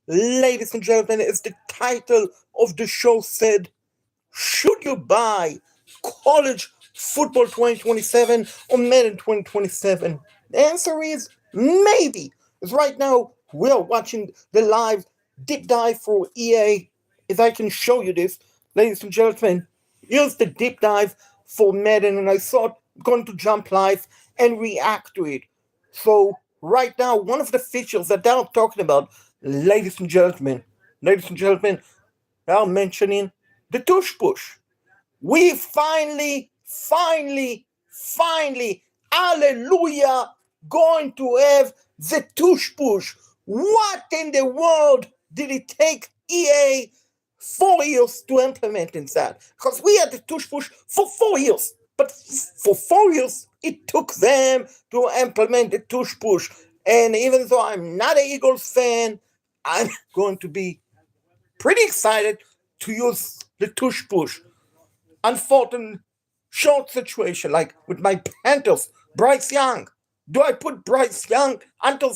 ladies and gentlemen, as the title of the show said, should you buy college football 2027 or Madden 2027? The answer is maybe. Because right now we are watching the live deep dive for EA. If I can show you this, ladies and gentlemen, here's the deep dive for Madden, and I thought I'm going to jump live and react to it. So right now, one of the features that they're talking about, ladies and gentlemen, they're mentioning the tush push. We finally, hallelujah, going to have the tush push. What in the world did it take EA 4 years to implement in that? Because we had the tush push for 4 years, but for 4 years it took them to implement the tush push. And even though I'm not an Eagles fan, I'm going to be pretty excited to use the tush push. Unfortunate short situation like with my Panthers, Bryce Young. Do I put Bryce Young under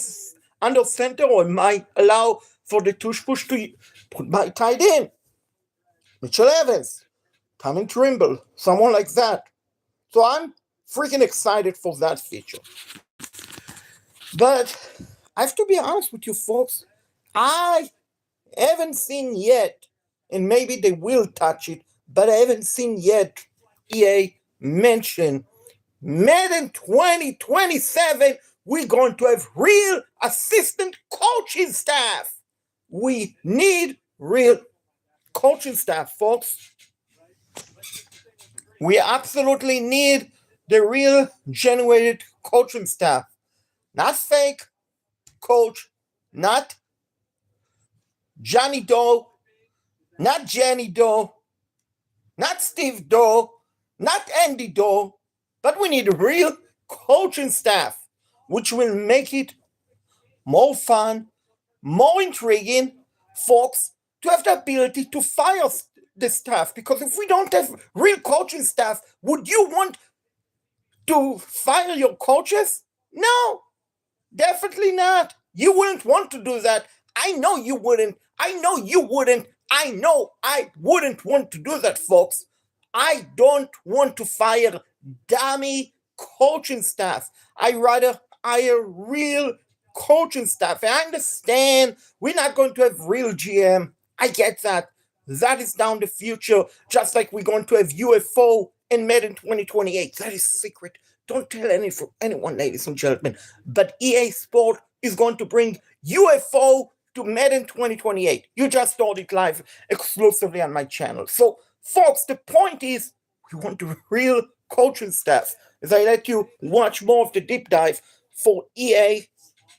center, or am I allow for the tush push to put my tight end? Mitchell Evans, Tommy Trimble, someone like that. So I'm freaking excited for that feature. But I have to be honest with you folks, I haven't seen yet, and maybe they will touch it, but I haven't seen yet EA mention Madden 2027. We're going to have real assistant coaching staff. We need real coaching staff, folks. We absolutely need the real generated coaching staff. Not fake coach, not Johnny Doe, not Jenny Doe, not Steve Doe, not Andy Doe, but we need a real coaching staff, which will make it more fun, more intriguing, folks, to have the ability to fire the staff. Because if we don't have real coaching staff, would you want to fire your coaches? No, definitely not. You wouldn't want to do that. I know you wouldn't. I know you wouldn't. I know I wouldn't want to do that, folks. I don't want to fire dummy coaching staff. I rather hire real coaching staff. I understand we're not going to have real GM. I get that. That is down the future, just like we're going to have UFO in Madden 2028. That is secret. Don't tell anyone, ladies and gentlemen. But EA Sport is going to bring UFO to Madden 2028. You just saw it live exclusively on my channel. So, folks, the point is we want a real coaching staff. As I let you watch more of the deep dive for EA,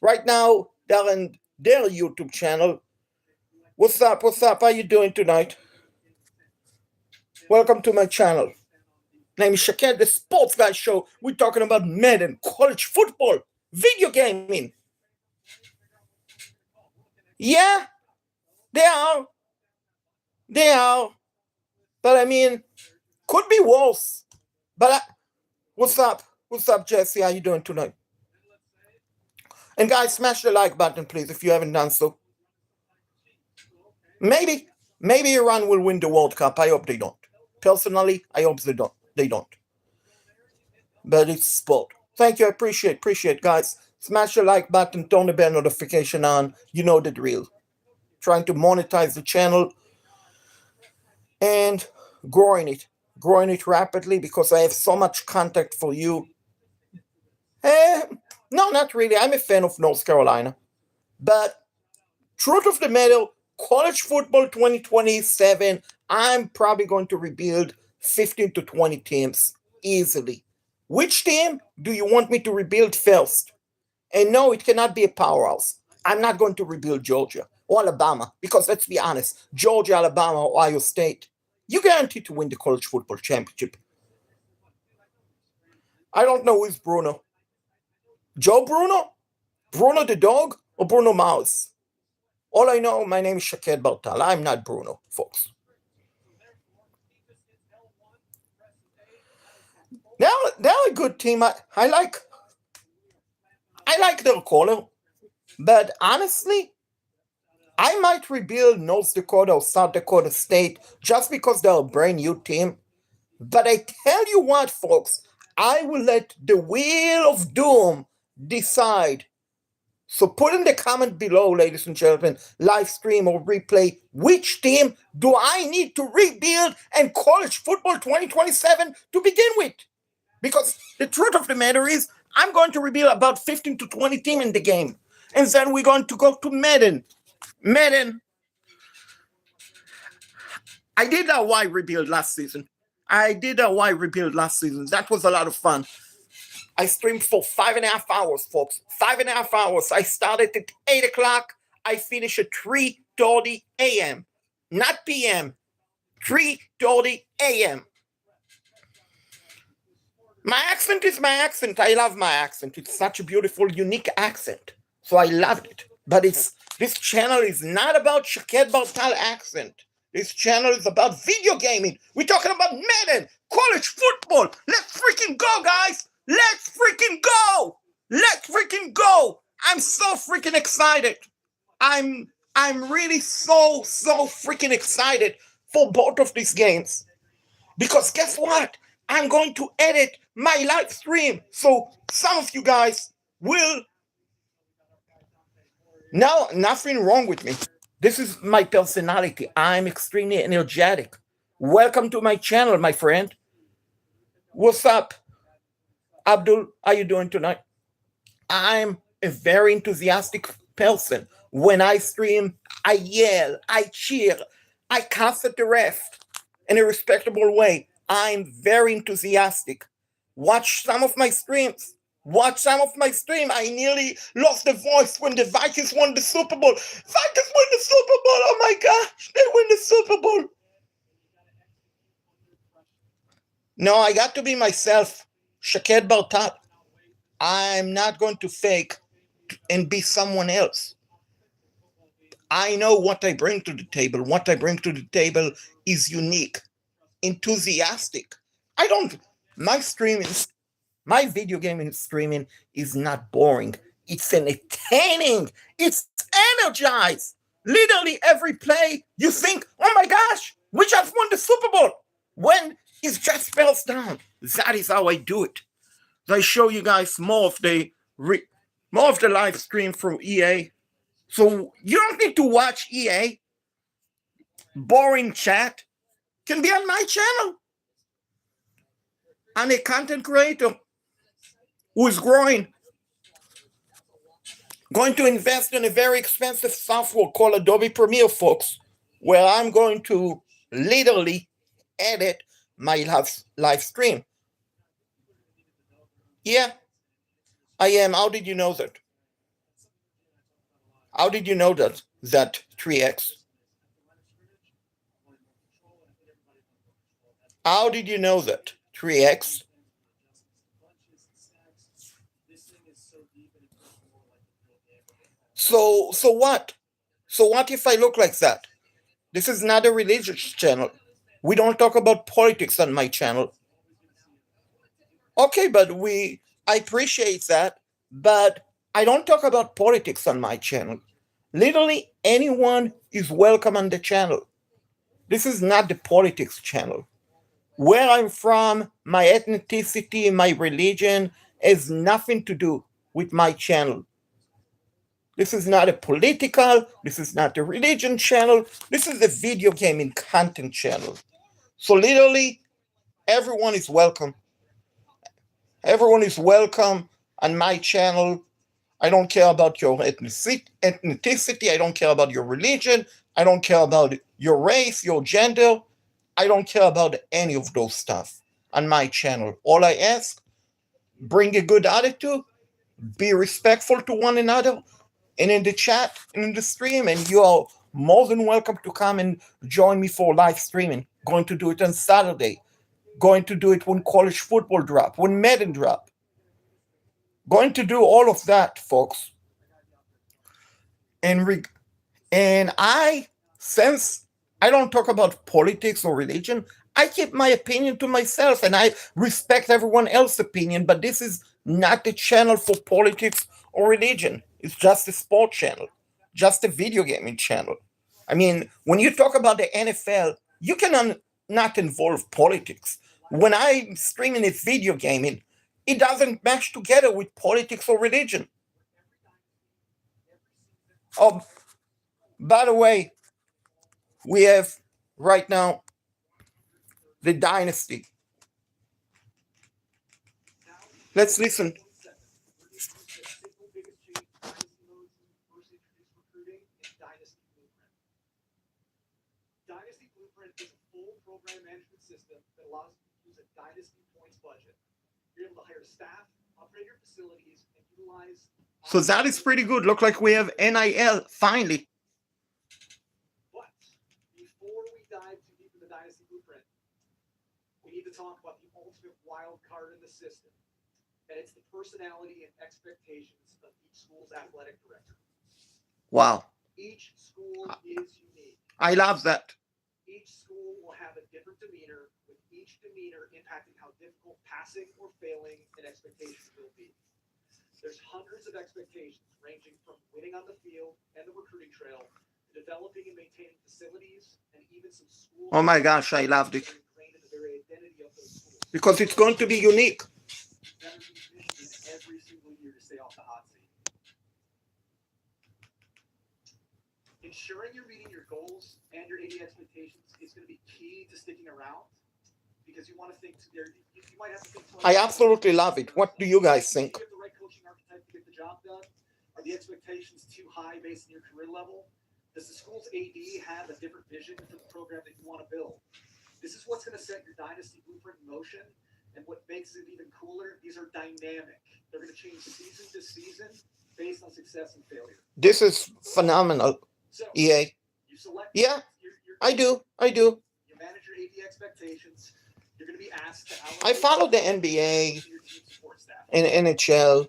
right now they're on their YouTube channel. What's up? How you doing tonight? Welcome to my channel. Name is Shaked, the Sports Guy Show. We're talking about Madden, college football, video gaming. Yeah, they are. But I mean, could be worse. But what's up? Jesse? How you doing tonight? And guys, smash the like button, please, if you haven't done so. Maybe Iran will win the World Cup. I hope they don't. Personally, I hope they don't. But it's sport. Thank you. I appreciate, guys. Smash the like button, turn the bell notification on. You know the drill. Trying to monetize the channel and growing it rapidly because I have so much content for you. No, not really. I'm a fan of North Carolina. But truth of the matter, college football 2027, I'm probably going to rebuild 15 to 20 teams easily. Which team do you want me to rebuild first? And no, it cannot be a powerhouse. I'm not going to rebuild Georgia or Alabama because let's be honest, Georgia, Alabama, Ohio State, you're guaranteed to win the college football championship. I don't know who's Bruno. Joe Bruno? Bruno the dog or Bruno Mars? All I know, my name is Shaked Bartal. I'm not Bruno, folks. They're a good team. I like their caller, but honestly, might rebuild North Dakota or South Dakota State just because they're a brand new team. But I tell you what, folks, I will let the wheel of doom decide. So put in the comment below, ladies and gentlemen, live stream or replay, which team do I need to rebuild and college football 2027 to begin with? Because the truth of the matter is, I'm going to rebuild about 15 to 20 teams in the game. And then we're going to go to Madden. Madden. I did a Y rebuild last season. That was a lot of fun. I streamed for 5.5 hours, folks. 5.5 hours. I started at 8 o'clock. I finished at 3:30 a.m. Not p.m. 3:30 a.m. My accent is my accent. I love my accent. It's such a beautiful, unique accent. So I loved it. But this channel is not about Shaked Bartal accent. This channel is about video gaming. We're talking about Madden, college football. Let's freaking go, guys. Let's freaking go. Let's freaking go. I'm so freaking excited. I'm really so freaking excited for both of these games. Because guess what? I'm going to edit my live stream. So some of you guys will... No, nothing wrong with me. This is my personality. I'm extremely energetic. Welcome to my channel, my friend. What's up? Abdul, how you doing tonight? I'm a very enthusiastic person. When I stream, I yell, I cheer, I cuss at the ref in a respectable way. I'm very enthusiastic. Watch some of my streams. I nearly lost the voice when the Vikings won the Super Bowl. Vikings won the Super Bowl. Oh my gosh, they win the Super Bowl. No, I got to be myself. Shaked Bartat. I'm not going to fake and be someone else. I know what I bring to the table. What I bring to the table is unique, enthusiastic. My video gaming streaming is not boring. It's entertaining. It's energized. Literally every play, you think, oh my gosh, we just won the Super Bowl. When it just falls down. That is how I do it. So I show you guys more of the live stream from EA. So you don't need to watch EA. Boring chat can be on my channel. I'm a content creator who is growing. Going to invest in a very expensive software called Adobe Premiere, folks, where I'm going to literally edit my live stream. Yeah, I am. How did you know that? How did you know that 3X? How did you know that 3X? So what? So what if I look like that? This is not a religious channel. We don't talk about politics on my channel. Okay, but I appreciate that, but I don't talk about politics on my channel. Literally anyone is welcome on the channel. This is not the politics channel. Where I'm from, my ethnicity, my religion has nothing to do with my channel. This is not a political, this is not a religion channel, this is a video gaming content channel. So literally, everyone is welcome. Everyone is welcome on my channel. I don't care about your ethnicity, I don't care about your religion, I don't care about your race, your gender. I don't care about any of those stuff on my channel. All I ask, bring a good attitude, be respectful to one another, and in the chat and in the stream, and you are more than welcome to come and join me for live streaming. Going to do it on Saturday. Going to do it when college football drop, when Madden drop. Going to do all of that, folks. And since I don't talk about politics or religion, I keep my opinion to myself, and I respect everyone else's opinion, but this is not the channel for politics or religion. It's just a sport channel, just a video gaming channel. I mean, when you talk about the NFL, you can not involve politics. When I'm streaming a video gaming, it doesn't match together with politics or religion. Oh, by the way, we have right now the dynasty. Let's listen. So that is pretty good. Look like we have NIL finally. Wow. I love that. Oh my gosh, I loved it. Because it's going to be unique. I absolutely love it. What do you guys think? This is phenomenal, EA. Yeah, I do. I do. I follow the NBA and NHL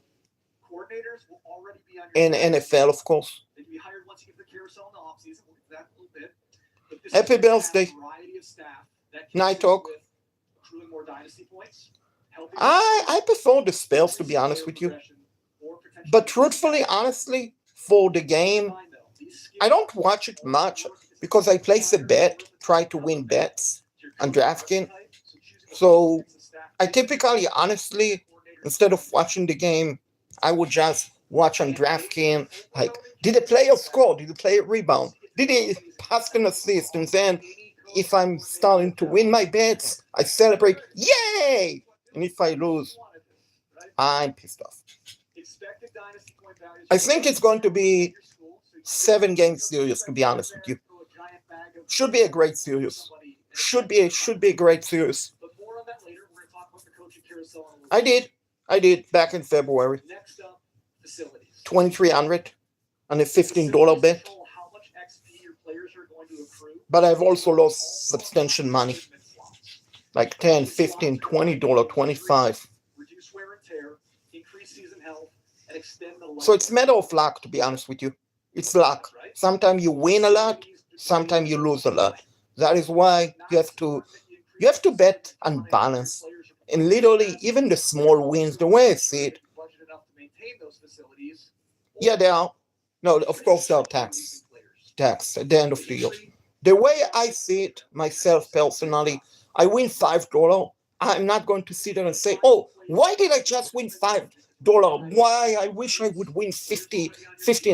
and NFL, of course. Happy birthday, Night Talk. I prefer the Spurs, to be honest with you. But truthfully, honestly, for the game, I don't watch it much because I place a bet, try to win bets on DraftKings. So I typically, honestly, instead of watching the game, I would just watch on DraftKings. Like, did the player score? Did the player rebound? Did he pass an assist? And then, if I'm starting to win my bets, I celebrate, yay! And if I lose, I'm pissed off. I think it's going to be 7-game series, to be honest with you. Should be a great series. Should be a great series. I did back in February. 2,300 on a $15 bet. But I've also lost substantial money, like 10, 15, $20, 25. So it's a matter of luck, to be honest with you. It's luck. Sometimes you win a lot, sometimes you lose a lot. That is why you have to bet on balance. And literally, even the small wins, the way I see it, yeah, they are. No, of course they are tax at the end of the year. The way I see it myself personally, I win $5. I'm not going to sit there and say, oh, why did I just win $5? Why I wish I would win 15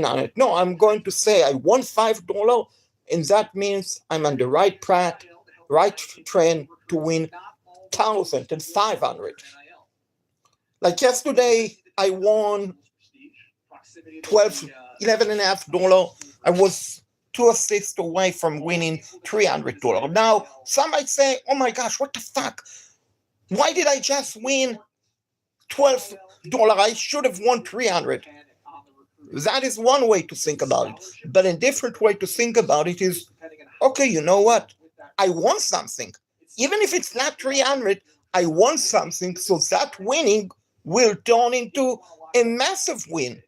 on it. No, I'm going to say I won $5, and that means I'm on the right path, right trend to win 1,500. Like yesterday, I won 11.5 dollars. I was 2 assists away from winning $300. Now, some might say, oh my gosh, what the fuck? Why did I just win $12? I should have won 300. That is one way to think about it. But a different way to think about it is, okay, you know what? I won something. Even if it's not 300, I won something, so that winning will turn into a massive win.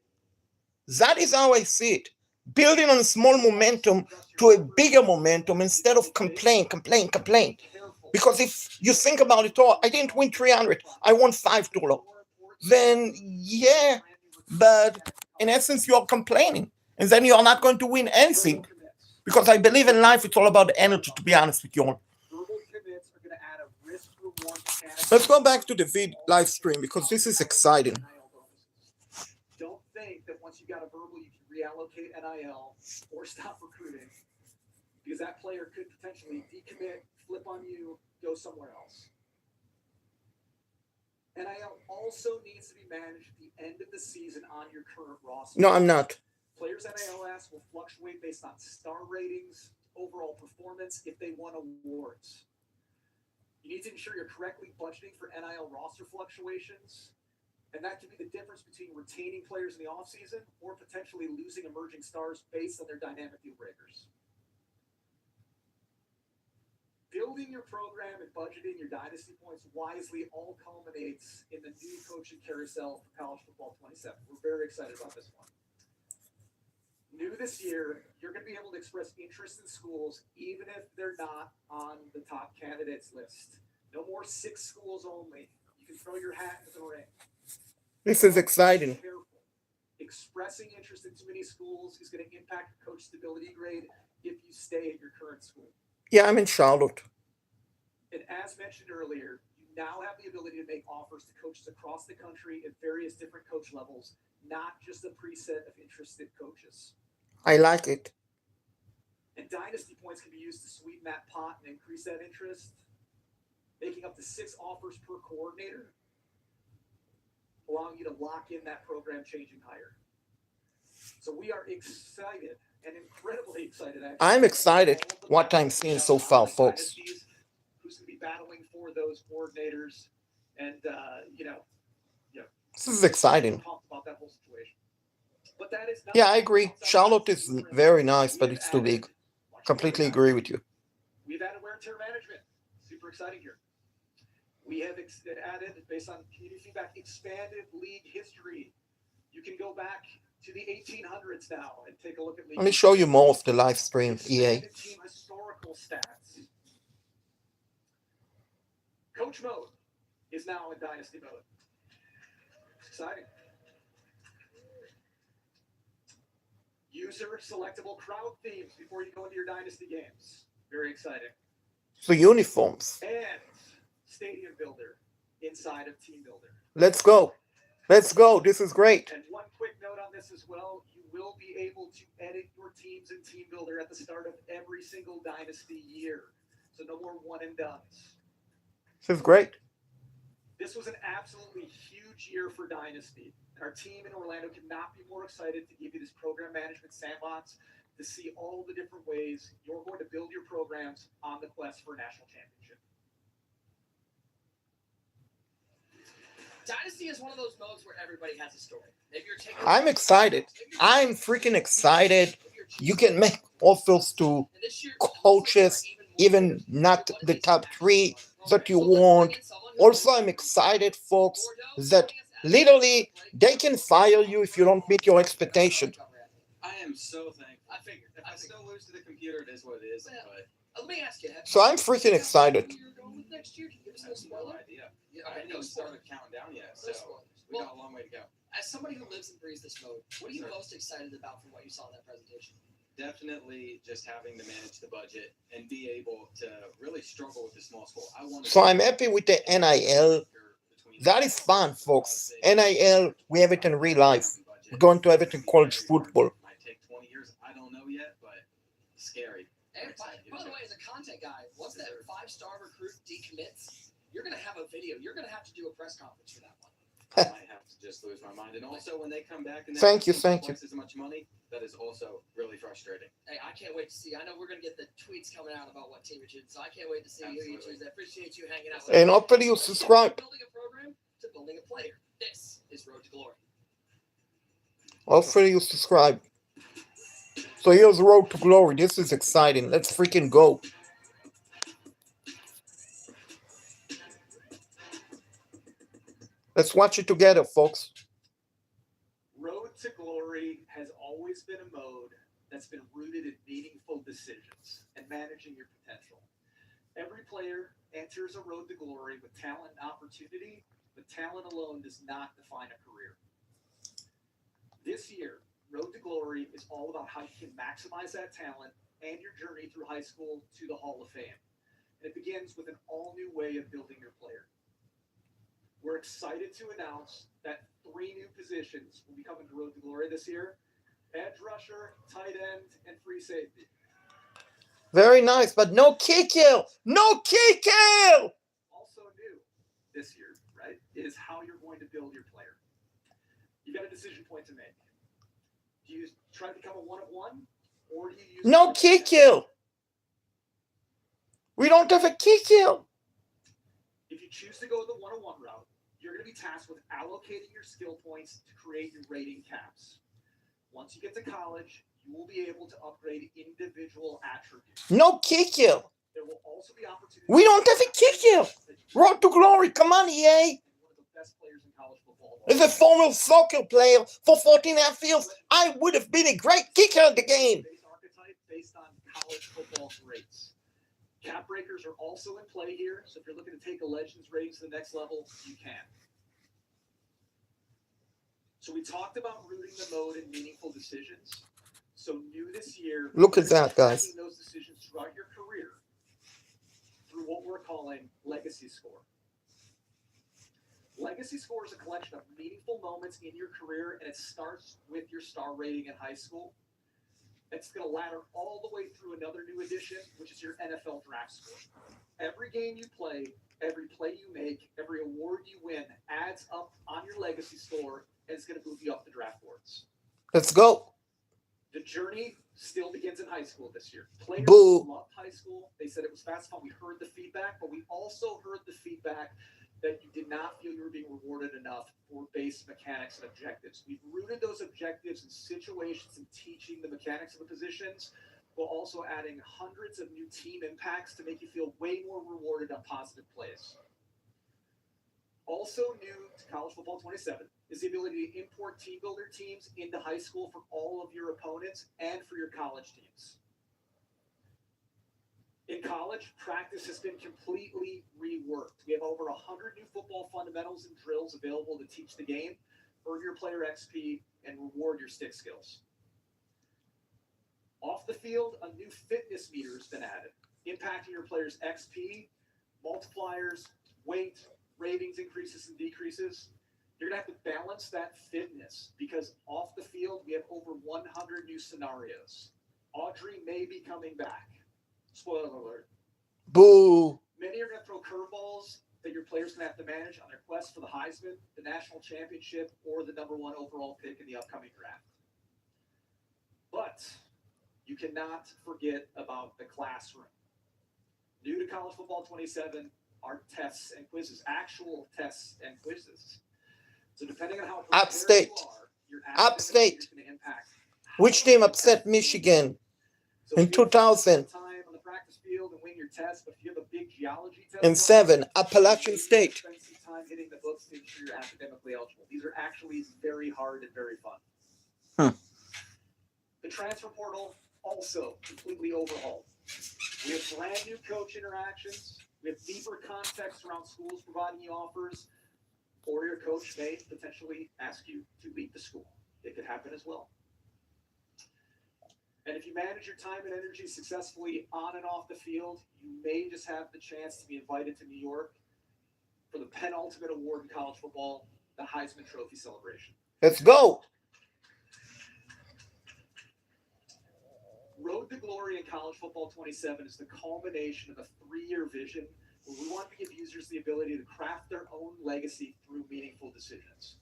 That is how I see it. Building on a small momentum to a bigger momentum instead of complain. Because if you think about it all, I didn't win 300, I won $5. Then, yeah, but in essence, you're complaining. And then you're not going to win anything. Because I believe in life, it's all about the energy, to be honest with you all. Let's go back to the live stream because this is exciting. Don't think that once you got a verbal, you can reallocate NIL or stop recruiting because that player could potentially decommit, flip on you, go somewhere else. NIL also needs to be managed at the end of the season on your current roster. No, I'm not. Players' NIL asks will fluctuate based on star ratings, overall performance, if they won awards. You need to ensure you're correctly budgeting for NIL roster fluctuations, and that can be the difference between retaining players in the offseason or potentially losing emerging stars based on their dynamic deal breakers. Building your program and budgeting your dynasty points wisely all culminates in the new coaching carousel for College Football 27. We're very excited about this one. New this year, you're going to be able to express interest in schools even if they're not on the top candidates list. No more 6 schools only. You can throw your hat into the ring. This is exciting. Expressing interest in too many schools is going to impact your coach stability grade if you stay at your current school. Yeah, I'm in Charlotte. And as mentioned earlier, you now have the ability to make offers to coaches across the country at various different coach levels, not just a preset of interested coaches. I like it. And dynasty points can be used to sweeten that pot and increase that interest, making up to 6 offers per coordinator, allowing you to lock in that program changing hire. So we are excited and incredibly excited. Actually, I'm excited what I'm seeing so far, folks. Who's going to be battling for those coordinators, and this is exciting. Talk about that whole situation. But that is yeah, I agree. Charlotte is very nice, but it's too big. Completely agree with you. We've added wear and tear management. Super exciting here. We have added, based on community feedback, expanded league history. You can go back to the 1800s now and take a look at league. Let me show you more of the live stream, EA. Team historical stats. Coach mode is now in dynasty mode. It's exciting. User selectable crowd themes before you go into your dynasty games. Very exciting. So uniforms. And stadium builder inside of team builder. Let's go. Let's go. This is great. And one quick note on this as well. You will be able to edit your teams in team builder at the start of every single dynasty year. So no more one and dones. This is great. This was an absolutely huge year for dynasty. And our team in Orlando could not be more excited to give you this program management sandbox to see all the different ways you're going to build your programs on the quest for a national championship. Dynasty is one of those modes where everybody has a story. Maybe you're taking. I'm excited. I'm freaking excited. You can make offers to coaches, even not the top 3 that you want. Also, I'm excited, folks, that literally they can fire you if you don't meet your expectation. I am so thankful. I figured if I still lose to the computer, it is what it is. But let me ask you. So I'm freaking excited. Next year, can you give us no spoiler? No idea. I haven't even started counting down yet, so we got a long way to go. As somebody who lives and breathes this mode, what are you most excited about from what you saw in that presentation? Definitely just having to manage the budget and be able to really struggle with the small school. So I'm happy with the NIL. That is fun, folks. NIL, we have it in real life. We're going to have it in college football. Might take 20 years. I don't know yet, but scary. And by the way, as a content guy, once that 5-star recruit decommits, you're going to have a video. You're going to have to do a press conference for that one. I might have to just lose my mind. And also, when they come back and thank you. As much money, that is also really frustrating. Hey, I can't wait to see. I know we're going to get the tweets coming out about what team you choose, so I can't wait to see who you choose. I appreciate you hanging out with us. And hopefully you subscribe. Building a program to building a player. This is Road to Glory. Hopefully you subscribe. So here's Road to Glory. This is exciting. Let's freaking go. Let's watch it together, folks. Road to Glory has always been a mode that's been rooted in meaningful decisions and managing your potential. Every player enters a Road to Glory with talent and opportunity, but talent alone does not define a career. This year, Road to Glory is all about how you can maximize that talent and your journey through high school to the Hall of Fame. And it begins with an all-new way of building your player. We're excited to announce that 3 new positions will be coming to Road to Glory this year: edge rusher, tight end, and free safety. Very nice, but no kick kill. No kick kill. Also new this year, right, is how you're going to build your player. You got a decision point to make. Do you try to become a 1-of-1, or do you use No kick kill. We don't have a kick kill. If you choose to go the 1-of-1 route, you're going to be tasked with allocating your skill points to create your rating caps. Once you get to college, you will be able to upgrade individual attributes. No kick kill. There will also be opportunities. We don't have a kick kill. Road to Glory. Come on, EA. One of the best players in college football. As a former soccer player for 14.5 years, I would have been a great kicker at the game. Base archetype based on college football rates. Cap breakers are also in play here, so if you're looking to take a Legends rating to the next level, you can. So we talked about rooting the mode in meaningful decisions. So new this year, Look at that, guys. making those decisions throughout your career through what we're calling Legacy Score. Legacy Score is a collection of meaningful moments in your career, and it starts with your star rating in high school. It's going to ladder all the way through another new addition, which is your NFL draft score. Every game you play, every play you make, every award you win adds up on your legacy score, and it's going to move you up the draft boards. Let's go. The journey still begins in high school this year. Players Boo. loved high school. They said it was fast fun. We heard the feedback, but we also heard the feedback that you did not feel you were being rewarded enough for base mechanics and objectives. We've rooted those objectives in situations and teaching the mechanics of the positions, while also adding hundreds of new team impacts to make you feel way more rewarded on positive plays. Also new to College Football 27 is the ability to import team builder teams into high school for all of your opponents and for your college teams. In college, practice has been completely reworked. We have over 100 new football fundamentals and drills available to teach the game, earn your player XP, and reward your stick skills. Off the field, a new fitness meter has been added, impacting your players' XP, multipliers, weight, ratings increases and decreases. You're going to have to balance that fitness because off the field, we have over 100 new scenarios. Audrey may be coming back. Spoiler alert. Boo. Many are going to throw curveballs that your players going to have to manage on their quest for the Heisman, the national championship, or the #1 overall pick in the upcoming draft. But you cannot forget about the classroom. New to College Football 27 are tests and quizzes, actual tests and quizzes. So depending on how prepared Upstate. you are, your Upstate. is going to impact Which team upset Michigan So in if you have 2000? Time on the practice field and win your test, but if you have a big geology test, In 7, Appalachian State. Spend some time hitting the books to ensure you're academically eligible. These are actually very hard and very fun. The transfer portal also completely overhauled. We have brand new coach interactions. We have deeper context around schools providing you offers, or your coach may potentially ask you to leave the school. It could happen as well. And if you manage your time and energy successfully on and off the field, you may just have the chance to be invited to New York for the penultimate award in college football, the Heisman Trophy celebration. Let's go. Road to Glory in College Football 27 is the culmination of a 3-year vision where we want to give users the ability to craft their own legacy through meaningful decisions.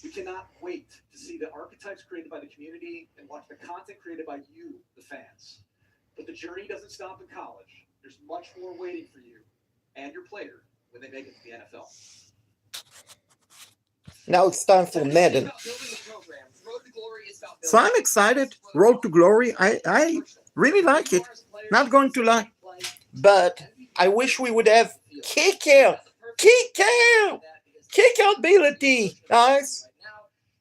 We cannot wait to see the archetypes created by the community and watch the content created by you, the fans. But the journey doesn't stop in college. There's much more waiting for you and your player when they make it to the NFL. Now it's time for Madden. About building the program. Road to Glory is about So I'm excited. Road to Glory. I really like it. Not going to lie. But I wish we would have kicker ability, guys.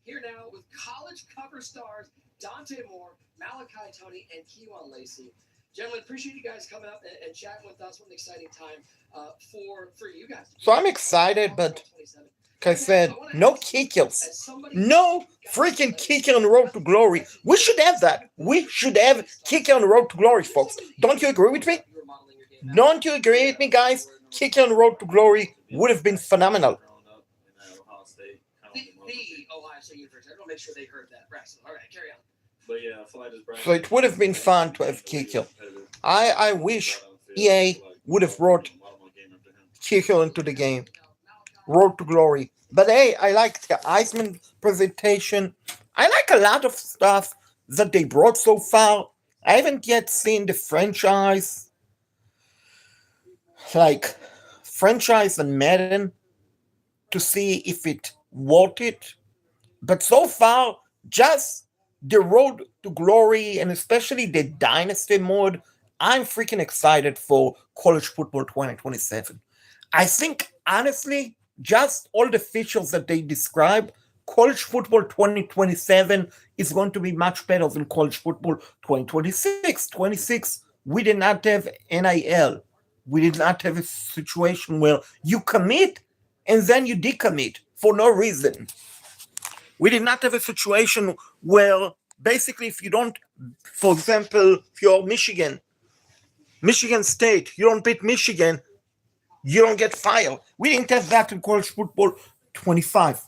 Here now with college cover stars Dante Moore, Malachi Tony, and Kewan Lacey. Gentlemen, appreciate you guys coming up and chatting with us. What an exciting time for you guys. So I'm excited, but like I said, no kickers. No freaking kicker on the road to glory. We should have that. We should have kicker on the road to glory, folks. Don't you agree with me? Don't you agree with me, guys? Kicker on the road to glory would have been phenomenal. Growing up in Ohio State, kind of The Ohio State University. I want to make sure they heard that. Braxton. All right, carry on. But yeah, I feel like this bracket. So it would have been fun to have kicker. I wish EA would have brought kicker into the game. Road to glory. But hey, I like the Iceman presentation. I like a lot of stuff that they brought so far. I haven't yet seen the like franchise and Madden to see if it worth it. But so far, just the road to glory and especially the dynasty mode, I'm freaking excited for college football 2027. I think honestly, just all the features that they describe, college football 2027 is going to be much better than college football 2026. 26, we did not have NIL. We did not have a situation where you commit and then you decommit for no reason. We did not have a situation where basically if you don't, for example, if you're Michigan State, you don't beat Michigan, you don't get fired. We didn't have that in college football 25,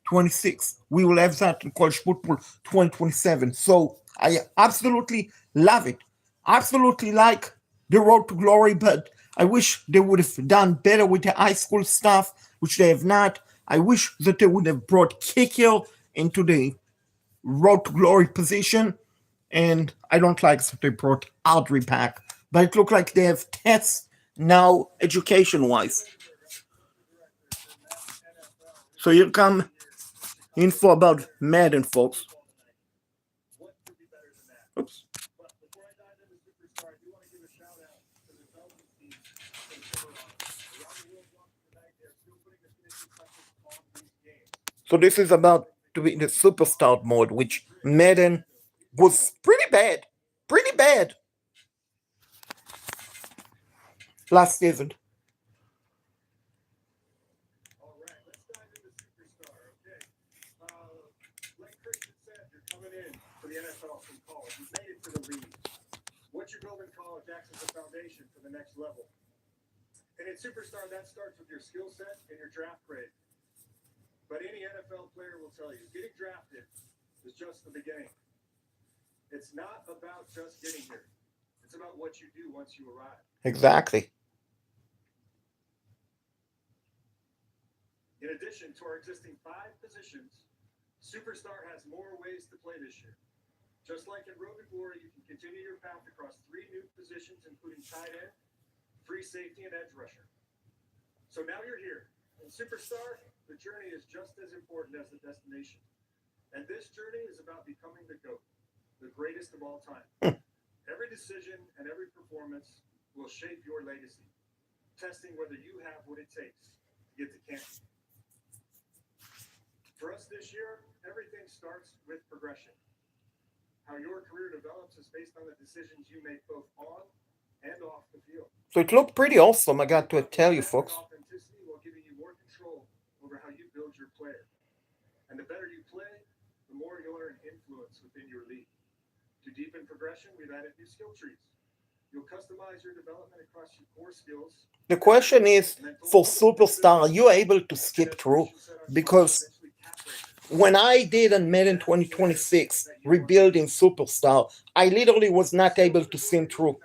26. We will have that in college football 2027. So I absolutely love it. Absolutely like the road to glory, but I wish they would have done better with the high school stuff, which they have not. I wish that they would have brought Kickle into the road to glory position. And I don't like that they brought Audrey back. But it looked like they have tests now education wise. So here come info about Madden, folks. What could be better than that? Oops. But before I dive into Superstar, I do want to give a shout out to the development team from Cimarron. Around the world watching tonight, they're still putting the finishing touches on these games. So this is about to be the superstar mode, which Madden was pretty bad. Pretty bad last season. All right, let's dive into Superstar. Okay. Like Christian said, you're coming in for the NFL from college. You've made it to the league. What you build in college acts as a foundation for the next level. And in Superstar, that starts with your skill set and your draft grade. But any NFL player will tell you, getting drafted is just the beginning. It's not about just getting here. It's about what you do once you arrive. Exactly. In addition to our existing 5 positions, Superstar has more ways to play this year. Just like in Road to Glory, you can continue your path across 3 new positions, including tight end, free safety, and edge rusher. So now you're here. In Superstar, the journey is just as important as the destination. And this journey is about becoming the GOAT, the greatest of all time. Every decision and every performance will shape your legacy, testing whether you have what it takes to get to camp. For us this year, everything starts with progression. How your career develops is based on the decisions you make both on and off the field. So it looked pretty awesome, I got to tell you, folks. Authenticity while giving you more control over how you build your player. And the better you play, the more you'll earn influence within your league. To deepen progression, we've added new skill trees. You'll customize your development across your core skills. The question is, for Superstar, are you able to skip through? Because when I did on Madden 2026, rebuilding Superstar, I literally was not able to sim through.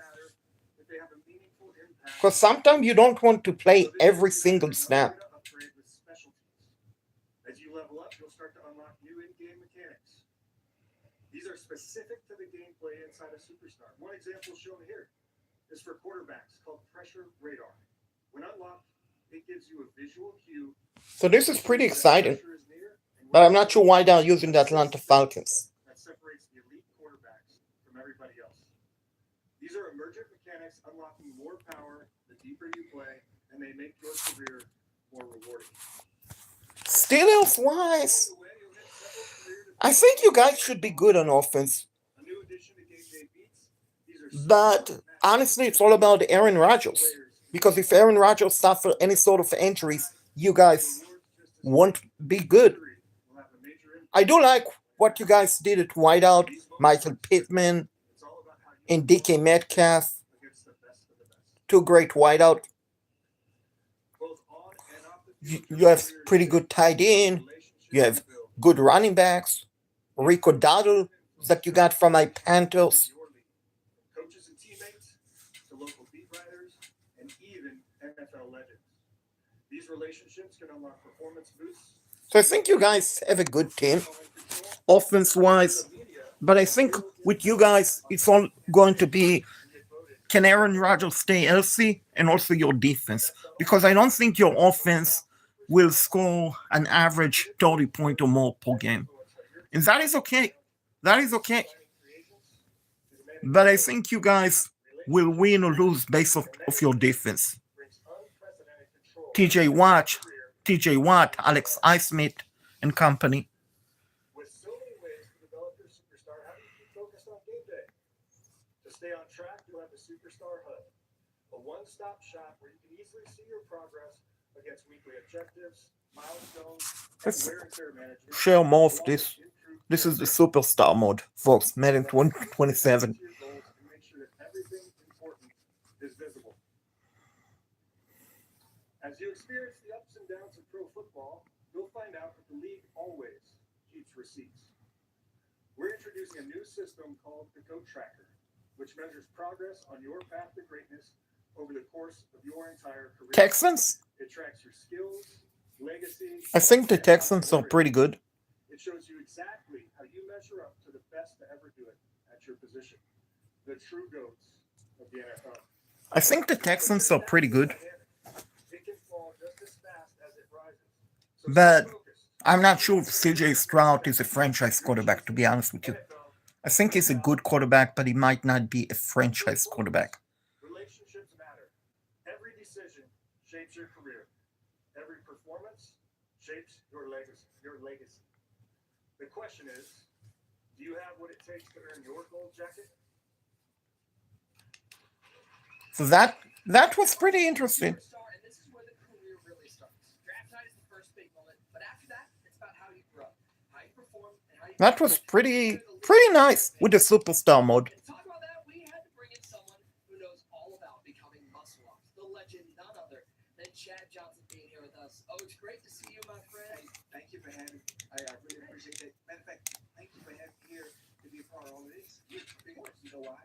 Because sometimes you don't want to play every single snap. As you level up, you'll start to unlock new in-game mechanics. These are specific to the gameplay inside a Superstar. One example shown here is for quarterbacks called Pressure Radar. When unlocked, it gives you a visual cue. So this is pretty exciting. But I'm not sure why they're using the Atlanta Falcons. That separates the elite quarterbacks from everybody else. These are emergent mechanics unlocking more power the deeper you play, and they make your career more rewarding. Steelers wise, I think you guys should be good on offense. A new addition to Game Day Beats. These are But honestly, it's all about Aaron Rodgers. Because if Aaron Rodgers suffers any sort of injuries, you guys won't be good. I do like what you guys did at wideout. Michael Pittman and DK Metcalf, two great wideout. You have pretty good tight end. You have good running backs. Rico Dowdle that you got from my Panthers. Coaches and teammates to local beat writers and even NFL legends. These relationships can unlock performance boosts. So I think you guys have a good team, offense wise. But I think with you guys, it's all going to be, can Aaron Rodgers stay healthy, and also your defense? Because I don't think your offense will score an average 30 point or more per game. And that is okay. That is okay. But I think you guys will win or lose based of your defense. TJ Watt, Alex Highsmith, and company. With so many ways to develop your superstar, how do you keep focused on game day? To stay on track, you'll have the Superstar Hub, a one-stop shop where you can easily see your progress against weekly objectives, milestones, and Let's wear and tear management. share more of this. This is the Superstar mode, folks. Madden 2027. Your goals and make sure that everything important is visible. As you experience the ups and downs of pro football, you'll find out that the league always keeps receipts. We're introducing a new system called the Coach Tracker, which measures progress on your path to greatness over the course of your entire career. Texans? It tracks your skills, legacy. I think the Texans are pretty good. It shows you exactly how you measure up to the best to ever do it at your position. The true goats of the NFL. I think the Texans are pretty good. It can fall just as fast as it rises. So But stay focused. I'm not sure if CJ Stroud is a franchise quarterback, to be honest with you. I think he's a good quarterback, but he might not be a franchise quarterback. Relationships matter. Every decision shapes your career. Every performance shapes your legacy. The question is, do you have what it takes to earn your gold jacket? So that was pretty interesting. Superstar, and this is where the career really starts. Draft night is the first big moment, but after that, it's about how you grow, how you perform, and how you. That was pretty nice with the Superstar mode. And to talk about that, we had to bring in someone who knows all about becoming muscle ups. The legend, none other than Chad Johnson being here with us. Oh, it's great to see you, my friend. Thank you for having me. I really appreciate that. Matter of fact, thank you for having me here to be a part of all of this. You know why?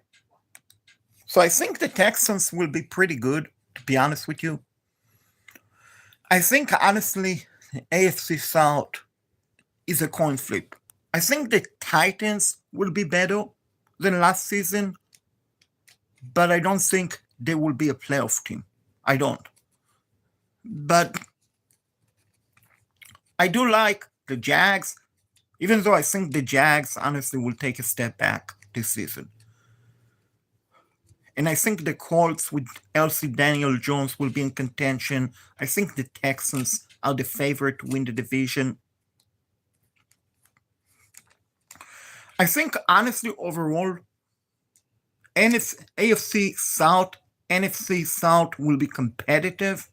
So I think the Texans will be pretty good, to be honest with you. I think, honestly, AFC South is a coin flip. I think the Titans will be better than last season, but I don't think they will be a playoff team. I don't. But I do like the Jags, even though I think the Jags, honestly, will take a step back this season. And I think the Colts with Elsie Daniel Jones will be in contention. I think the Texans are the favorite to win the division. I think, honestly, overall, NFC South will be competitive.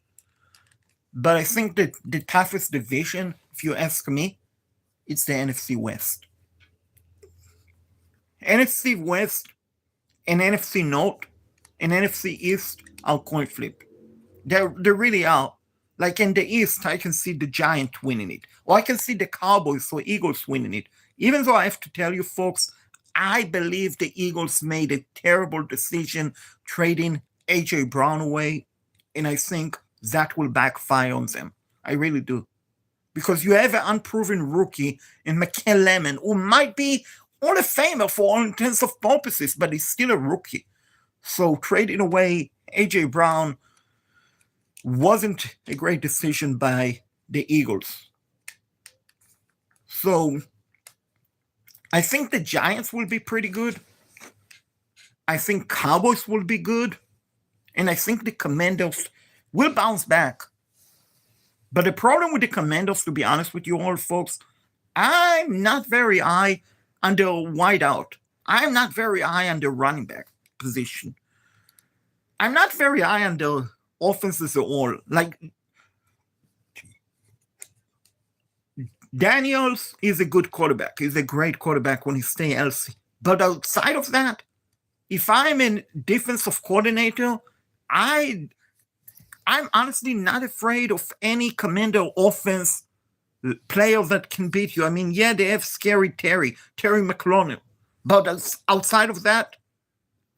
But I think that the toughest division, if you ask me, it's the NFC West. NFC West and NFC North and NFC East are coin flip. They really are. Like in the East, I can see the Giants winning it, or I can see the Cowboys or Eagles winning it. Even though I have to tell you, folks, I believe the Eagles made a terrible decision trading AJ Brown away, and I think that will backfire on them. I really do. Because you have an unproven rookie in Mikel Lemon, who might be Hall of Famer for all intents and purposes, but he's still a rookie. So trading away AJ Brown wasn't a great decision by the Eagles. So I think the Giants will be pretty good. I think Cowboys will be good. And I think the Commanders will bounce back. But the problem with the Commanders, to be honest with you all folks, I'm not very high on the wideout. I'm not very high on the running back position. I'm not very high on the offenses at all. Like Daniels is a good quarterback. He's a great quarterback when he stays healthy. But outside of that, if I'm a defensive coordinator, I I'm honestly not afraid of any commander offense player that can beat you. I mean, yeah, they have scary Terry McLaurin. But outside of that,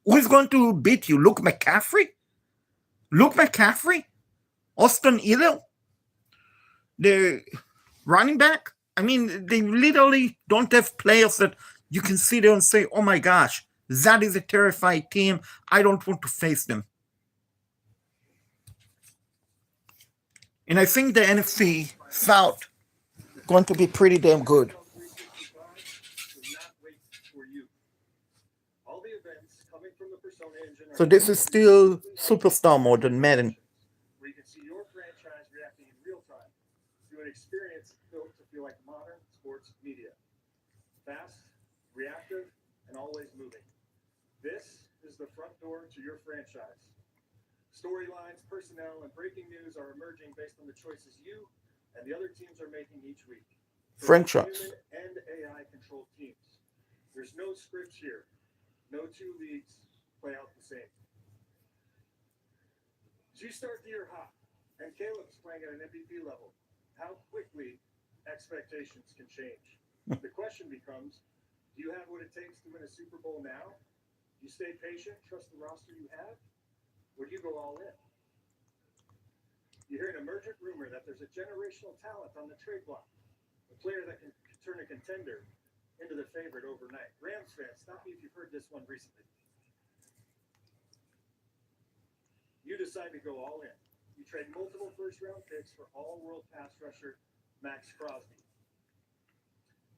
who's going to beat you? Luke McCaffrey? Luke McCaffrey? Austin Ealer? The running back? I mean, they literally don't have players that you can sit there and say, oh my gosh, that is a terrifying team. I don't want to face them. And I think the NFC South going to be pretty damn good. 365 does not wait for you. All the events coming from the Persona Engine are So this is still Superstar mode than Madden. where you can see your franchise reacting in real time to an experience built to feel like modern sports media. Fast, reactive, and always moving. This is the front door to your franchise. Storylines, personnel, and breaking news are emerging based on the choices you and the other teams are making each week. For both Franchise. human and AI-controlled teams. There's no scripts here. No two leagues play out the same. So you start the year hot, and Caleb's playing at an MVP level. How quickly expectations can change. The question becomes, do you have what it takes to win a Super Bowl now? Do you stay patient, trust the roster you have? Or do you go all in? You hear an emergent rumor that there's a generational talent on the trade block, a player that can turn a contender into the favorite overnight. Rams fans, stop me if you've heard this one recently. You decide to go all in. You trade multiple first-round picks for all-world pass rusher Max Crosby.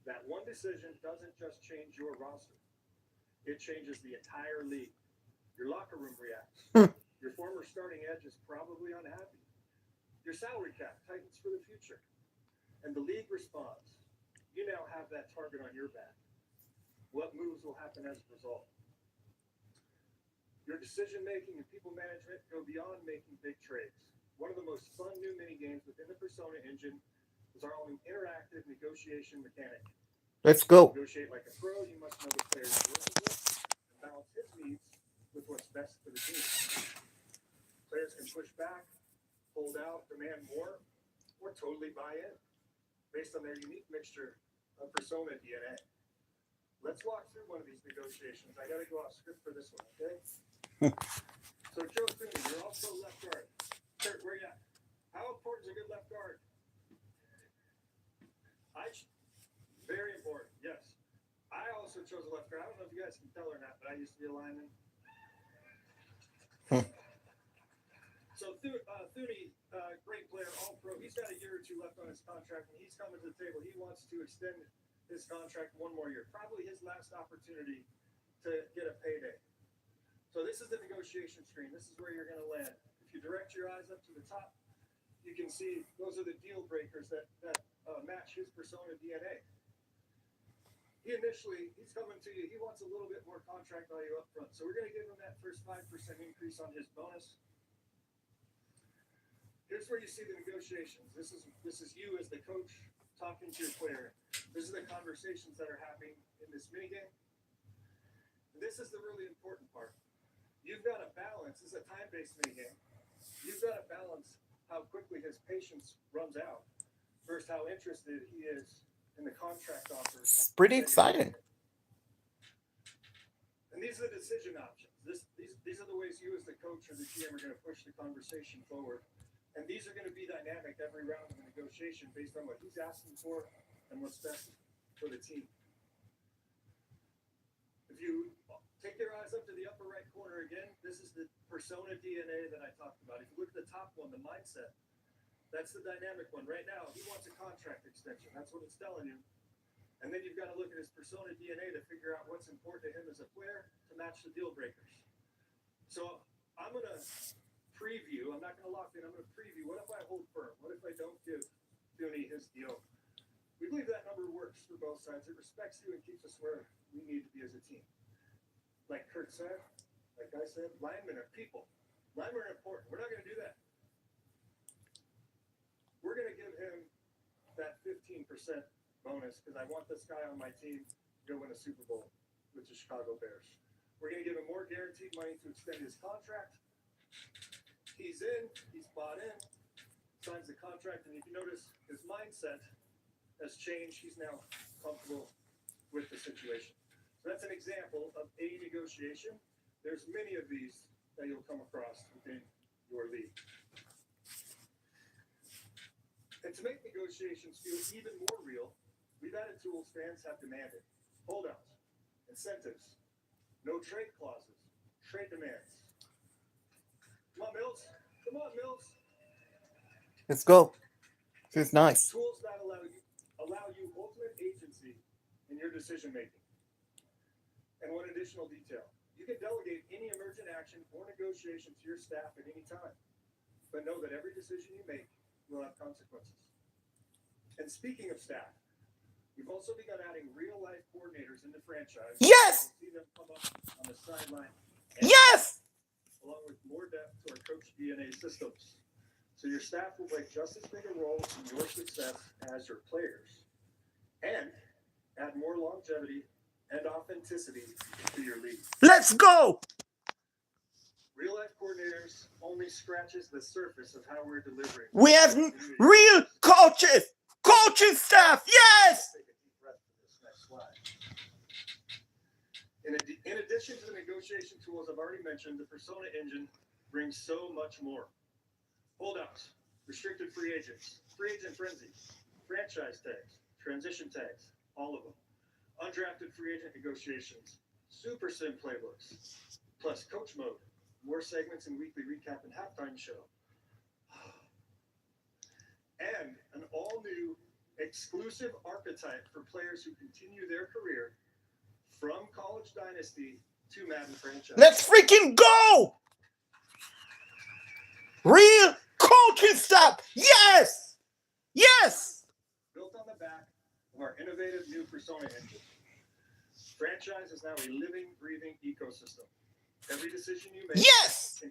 That one decision doesn't just change your roster. It changes the entire league. Your locker room reacts. Your former starting edge is probably unhappy. Your salary cap tightens for the future. And the league responds. You now have that target on your back. What moves will happen as a result? Your decision-making and people management go beyond making big trades. One of the most fun new mini-games within the Persona engine is our own interactive negotiation mechanic. Let's go. Negotiate like a pro, you must know the player's working with and balance his needs with what's best for the team. Players can push back, hold out, demand more, or totally buy in, based on their unique mixture of Persona DNA. Let's walk through one of these negotiations. I gotta go off script for this one, okay? So Joe Thune, you're also left guard. Kurt, where you at? How important is a good left guard? Very important, yes. I also chose a left guard. I don't know if you guys can tell or not, but I used to be a lineman. So Thune, great player, all pro. He's got a year or two left on his contract. When he's coming to the table, he wants to extend his contract one more year. Probably his last opportunity to get a payday. So this is the negotiation screen. This is where you're going to land. If you direct your eyes up to the top, you can see those are the deal breakers that match his Persona DNA. He's coming to you. He wants a little bit more contract value up front. So we're going to give him that first 5% increase on his bonus. Here's where you see the negotiations. This is you as the coach talking to your player. This is the conversations that are happening in this minigame. This is the really important part. You've got to balance. This is a time-based minigame. You've got to balance how quickly his patience runs out versus how interested he is in the contract offers. It's pretty exciting. And these are the decision options. These are the ways you as the coach or the GM are going to push the conversation forward. And these are going to be dynamic every round of the negotiation based on what he's asking for and what's best for the team. If you take your eyes up to the upper right corner again, this is the Persona DNA that I talked about. If you look at the top one, the mindset, that's the dynamic one. Right now, he wants a contract extension. That's what it's telling you. And then you've got to look at his Persona DNA to figure out what's important to him as a player to match the deal breakers. So I'm going to preview. I'm not going to lock in. I'm going to preview. What if I hold firm? What if I don't give Thune his deal? We believe that number works for both sides. It respects you and keeps us where we need to be as a team. Like Kurt said, like I said, linemen are people. Linemen are important. We're not going to do that. We're going to give him that 15% bonus because I want this guy on my team to go win a Super Bowl with the Chicago Bears. We're going to give him more guaranteed money to extend his contract. He's in. He's bought in. Signs the contract. And if you notice, his mindset has changed. He's now comfortable with the situation. So that's an example of a negotiation. There's many of these that you'll come across within your league. And to make negotiations feel even more real, we've added tools fans have demanded. Holdouts, incentives, no trade clauses, trade demands. Come on, Mills. Come on, Mills. Let's go. This is nice. Tools that allow you ultimate agency in your decision making. And one additional detail. You can delegate any emergent action or negotiation to your staff at any time. But know that every decision you make will have consequences. And speaking of staff, we've also begun adding real-life coordinators in the franchise. Yes! You'll see them come up on the sideline. Yes! Along with more depth to our coach DNA systems. So your staff will play just as big a role in your success as your players. And add more longevity and authenticity to your league. Let's go! Real-life coordinators only scratches the surface of how we're delivering. We have real coaches! Coaching staff! Yes! Take a deep breath for this next slide. In addition to the negotiation tools I've already mentioned, the Persona Engine brings so much more. Holdouts, restricted free agents, free agent frenzy, franchise tags, transition tags, all of them. Undrafted free agent negotiations, super sim playbooks, plus coach mode, more segments and weekly recap and halftime show. And an all-new exclusive archetype for players who continue their career from college dynasty to Madden franchise. Let's freaking go! Real coaching staff! Yes! Yes! Built on the back of our innovative new Persona Engine. Franchise is now a living, breathing ecosystem. Every decision you make Yes! can